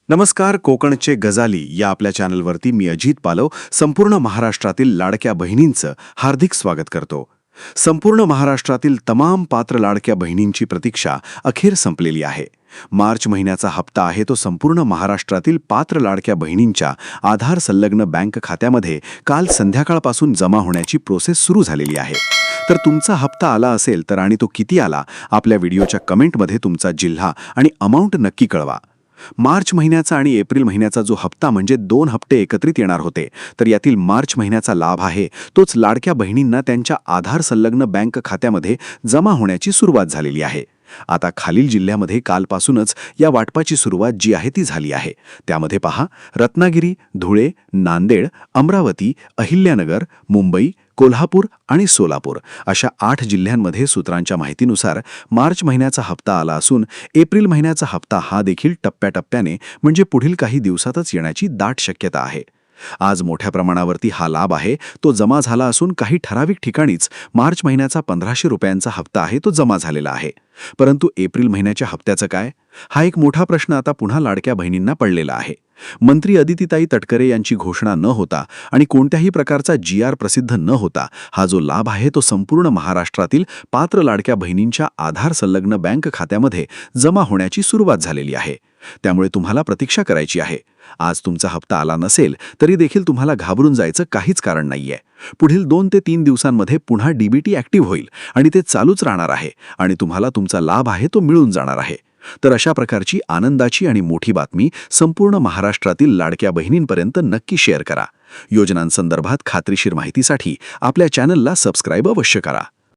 नमस्कार. कोकणचे गजाली या आपल्या चॅनलवरती मी अजित पालव संपूर्ण महाराष्ट्रातील लाडक्या बहिणींचं हार्दिक स्वागत करतो. संपूर्ण महाराष्ट्रातील तमाम पात्र लाडक्या बहिणींची प्रतीक्षा अखेर संपलेली आहे. मार्च महिन्याचा हप्ता आहे तो संपूर्ण महाराष्ट्रातील पात्र लाडक्या बहिणींच्या आधार संलग्न बँक खात्यामध्ये काल संध्याकाळपासून जमा होण्याची प्रोसेस सुरू झालेली आहे. तर तुमचा हप्ता आला असेल तर आणि तो किती आला, आपल्या व्हिडिओच्या कमेंटमध्ये तुमचा जिल्हा आणि अमाउंट नक्की कळवा. मार्च महिन्याचा आणि एप्रिल महिन्याचा जो हप्ता म्हणजे 2 हप्ते एकत्रित येणार होते, तर यातील मार्च महिन्याचा लाभ आहे तोच लाडक्या बहिणींना त्यांच्या आधार संलग्न बँक खात्यामध्ये जमा होण्याची सुरुवात झालेली आहे. आता खालील जिल्ह्यामध्ये कालपासूनच या वाटपाची सुरुवात जी आहे ती झाली आहे. त्यामध्ये पहा, रत्नागिरी, धुळे, नांदेड, अमरावती, अहिल्यानगर, मुंबई, कोल्हापूर आणि सोलापूर अशा 8 जिल्ह्यांमध्ये सूत्रांच्या माहितीनुसार मार्च महिन्याचा हप्ता आला असून एप्रिल महिन्याचा हप्ता हा देखील टप्प्याटप्प्याने म्हणजे पुढील काही दिवसातच येण्याची दाट शक्यता आहे. आज मोठ्या प्रमाणावरती हा लाभ आहे तो जमा झाला असून काही ठराविक ठिकाणीच मार्च महिन्याचा 1500 रुपयांचा हप्ता आहे तो जमा झालेला आहे. परंतु एप्रिल महिन्याच्या हप्त्याचं काय? हा एक मोठा प्रश्न आता पुन्हा लाडक्या बहिणींना पडलेला आहे. मंत्री अदितीताई तटकरे यांची घोषणा न होता आणि कोणत्याही प्रकारचा GR प्रसिद्ध न होता हा जो लाभ आहे तो संपूर्ण महाराष्ट्रातील पात्र लाडक्या बहिणींच्या आधार संलग्न बँक खात्यामध्ये जमा होण्याची सुरुवात झालेली आहे. त्यामुळे तुम्हाला प्रतीक्षा करायची आहे. आज तुमचा हप्ता आला नसेल तरी देखील तुम्हाला घाबरून जायचं काहीच कारण नाहीये. पुढील 2 ते 3 दिवसांमध्ये पुन्हा DBT ॲक्टिव्ह होईल आणि ते चालूच राहणार आहे आणि तुम्हाला तुमचा लाभ आहे तो मिळून जाणार आहे. तर अशा प्रकारची आनंदाची आणि मोठी बातमी संपूर्ण महाराष्ट्रातील लाडक्या बहिणींपर्यंत नक्की शेअर करा. योजनांसंदर्भात खात्रीशीर माहितीसाठी आपल्या चॅनलला सबस्क्राईब अवश्य करा.